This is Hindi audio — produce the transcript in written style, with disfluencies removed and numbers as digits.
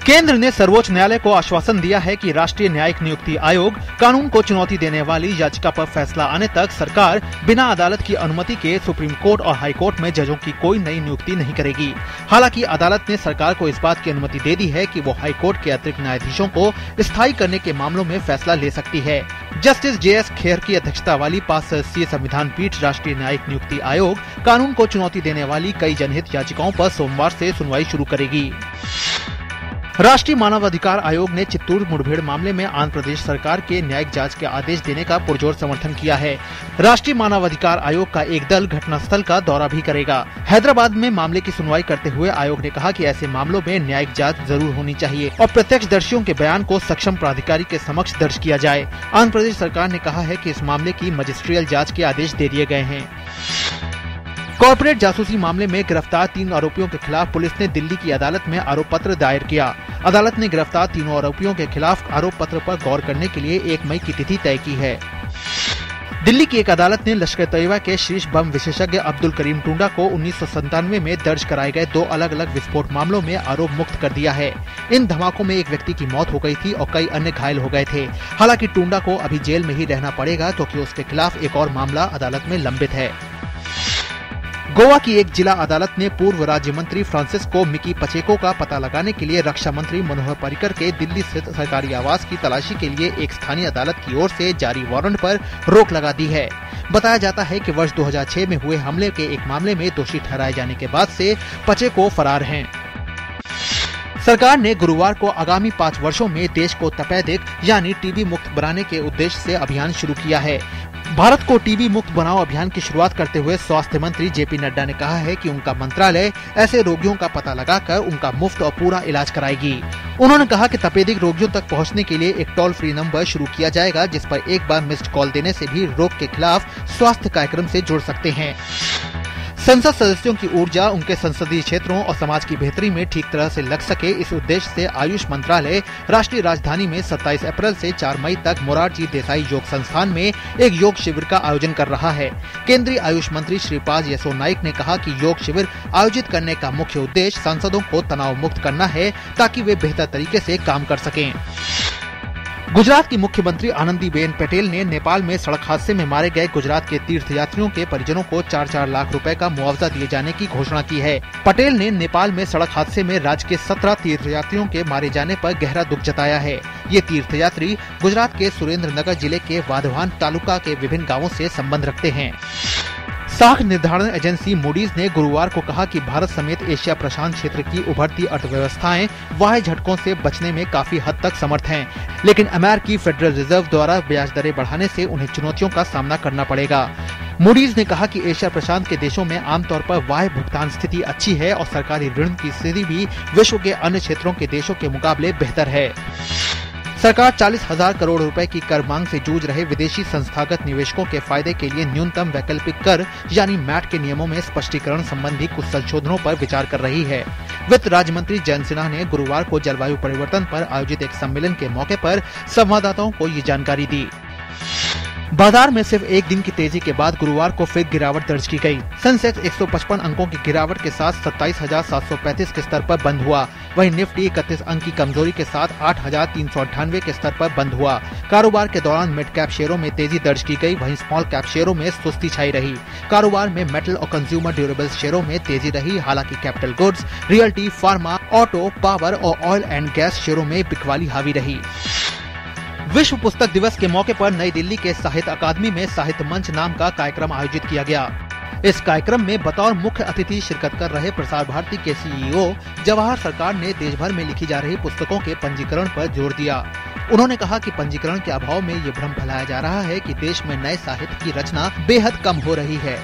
केंद्र ने सर्वोच्च न्यायालय को आश्वासन दिया है कि राष्ट्रीय न्यायिक नियुक्ति आयोग कानून को चुनौती देने वाली याचिका पर फैसला आने तक सरकार बिना अदालत की अनुमति के सुप्रीम कोर्ट और हाई कोर्ट में जजों की कोई नई नियुक्ति नहीं करेगी। हालांकि अदालत ने सरकार को इस बात की अनुमति दे दी है कि वो हाई कोर्ट के अतिरिक्त न्यायाधीशों को स्थायी करने के मामलों में फैसला ले सकती है। जस्टिस JS खेर की अध्यक्षता वाली 5 सदस्यीय संविधान पीठ राष्ट्रीय न्यायिक नियुक्ति आयोग कानून को चुनौती देने वाली कई जनहित याचिकाओं पर सोमवार से सुनवाई शुरू करेगी। राष्ट्रीय मानवाधिकार आयोग ने चित्तूर मुठभेड़ मामले में आंध्र प्रदेश सरकार के न्यायिक जांच के आदेश देने का पुरजोर समर्थन किया है। राष्ट्रीय मानवाधिकार आयोग का एक दल घटनास्थल का दौरा भी करेगा। हैदराबाद में मामले की सुनवाई करते हुए आयोग ने कहा कि ऐसे मामलों में न्यायिक जांच जरूर होनी चाहिए और प्रत्यक्षदर्शियों के बयान को सक्षम प्राधिकारी के समक्ष दर्ज किया जाए। आंध्र प्रदेश सरकार ने कहा है कि इस मामले की मजिस्ट्रियल जाँच के आदेश दे दिए गए हैं। कॉर्पोरेट जासूसी मामले में गिरफ्तार 3 आरोपियों के खिलाफ पुलिस ने दिल्ली की अदालत में आरोप पत्र दायर किया। अदालत ने गिरफ्तार तीनों आरोपियों के खिलाफ आरोप पत्र पर गौर करने के लिए 1 मई की तिथि तय की है। दिल्ली की एक अदालत ने लश्कर तैयबा के शीर्ष बम विशेषज्ञ अब्दुल करीम टुंडा को 1997 में दर्ज कराए गए 2 अलग अलग विस्फोट मामलों में आरोप मुक्त कर दिया है। इन धमाकों में एक व्यक्ति की मौत हो गई थी और कई अन्य घायल हो गए थे। हालांकि टुंडा को अभी जेल में ही रहना पड़ेगा क्योंकि उसके खिलाफ एक और मामला अदालत में लंबित है। गोवा की एक जिला अदालत ने पूर्व राज्य मंत्री फ्रांसिस्को मिकी पचेको का पता लगाने के लिए रक्षा मंत्री मनोहर पर्रिकर के दिल्ली स्थित सरकारी आवास की तलाशी के लिए एक स्थानीय अदालत की ओर से जारी वारंट पर रोक लगा दी है। बताया जाता है कि वर्ष 2006 में हुए हमले के एक मामले में दोषी ठहराए जाने के बाद से पचेको फरार हैं। सरकार ने गुरुवार को आगामी 5 वर्षों में देश को तपेदिक यानी टीबी मुक्त बनाने के उद्देश्य से अभियान शुरू किया है। भारत को टीबी मुक्त बनाओ अभियान की शुरुआत करते हुए स्वास्थ्य मंत्री JP नड्डा ने कहा है कि उनका मंत्रालय ऐसे रोगियों का पता लगाकर उनका मुफ्त और पूरा इलाज कराएगी। उन्होंने कहा कि तपेदिक रोगियों तक पहुंचने के लिए एक टोल फ्री नंबर शुरू किया जाएगा जिस पर एक बार मिस्ड कॉल देने से भी रोग के खिलाफ स्वास्थ्य कार्यक्रम से जुड़ सकते हैं। संसद सदस्यों की ऊर्जा उनके संसदीय क्षेत्रों और समाज की बेहतरी में ठीक तरह से लग सके, इस उद्देश्य से आयुष मंत्रालय राष्ट्रीय राजधानी में 27 अप्रैल से 4 मई तक मोरारजी देसाई योग संस्थान में एक योग शिविर का आयोजन कर रहा है। केंद्रीय आयुष मंत्री श्रीपाद येसो नाइक ने कहा कि योग शिविर आयोजित करने का मुख्य उद्देश्य सांसदों को तनाव मुक्त करना है ताकि वे बेहतर तरीके से काम कर सकें। गुजरात की मुख्यमंत्री आनंदीबेन पटेल ने नेपाल में सड़क हादसे में मारे गए गुजरात के तीर्थयात्रियों के परिजनों को 4-4 लाख रुपए का मुआवजा दिए जाने की घोषणा की है। पटेल ने नेपाल में सड़क हादसे में राज्य के 17 तीर्थयात्रियों के मारे जाने पर गहरा दुख जताया है। ये तीर्थयात्री गुजरात के सुरेंद्रनगर जिले के वाधवान तालुका के विभिन्न गाँवों से संबंध रखते हैं। साख निर्धारण एजेंसी मूडीज ने गुरुवार को कहा कि भारत समेत एशिया प्रशांत क्षेत्र की उभरती अर्थव्यवस्थाएं बाह्य झटकों से बचने में काफी हद तक समर्थ हैं, लेकिन अमेरिकी फेडरल रिजर्व द्वारा ब्याज दरें बढ़ाने से उन्हें चुनौतियों का सामना करना पड़ेगा। मूडीज ने कहा कि एशिया प्रशांत के देशों में आमतौर पर बाह्य भुगतान स्थिति अच्छी है और सरकारी ऋण की स्थिति भी विश्व के अन्य क्षेत्रों के देशों के मुकाबले बेहतर है। सरकार 40,000 करोड़ रुपए की कर मांग से जूझ रहे विदेशी संस्थागत निवेशकों के फायदे के लिए न्यूनतम वैकल्पिक कर यानी मैट के नियमों में स्पष्टीकरण संबंधी कुछ संशोधनों पर विचार कर रही है। वित्त राज्य मंत्री जयंत सिन्हा ने गुरुवार को जलवायु परिवर्तन पर आयोजित एक सम्मेलन के मौके पर संवाददाताओं को ये जानकारी दी। बाजार में सिर्फ एक दिन की तेजी के बाद गुरुवार को फिर गिरावट दर्ज की गई। सेंसेक्स 155 अंकों की गिरावट के साथ 27,735 के स्तर पर बंद हुआ। वहीं निफ्टी 31 अंक की कमजोरी के साथ 8,398 के स्तर पर बंद हुआ। कारोबार के दौरान मिड कैप शेयरों में तेजी दर्ज की गई, वहीं स्मॉल कैप शेयरों में सुस्ती छाई रही। कारोबार में मेटल और कंज्यूमर ड्यूरेबल्स शेयरों में तेजी रही। हालांकि capital goods, realty, pharma, auto, power और ऑयल एंड गैस शेयरों में बिकवाली हावी रही। विश्व पुस्तक दिवस के मौके पर नई दिल्ली के साहित्य अकादमी में साहित्य मंच नाम का कार्यक्रम आयोजित किया गया। इस कार्यक्रम में बतौर मुख्य अतिथि शिरकत कर रहे प्रसार भारती के CEO जवाहर सरकार ने देश भर में लिखी जा रही पुस्तकों के पंजीकरण पर जोर दिया। उन्होंने कहा कि पंजीकरण के अभाव में ये भ्रम फैलाया जा रहा है कि देश में नए साहित्य की रचना बेहद कम हो रही है।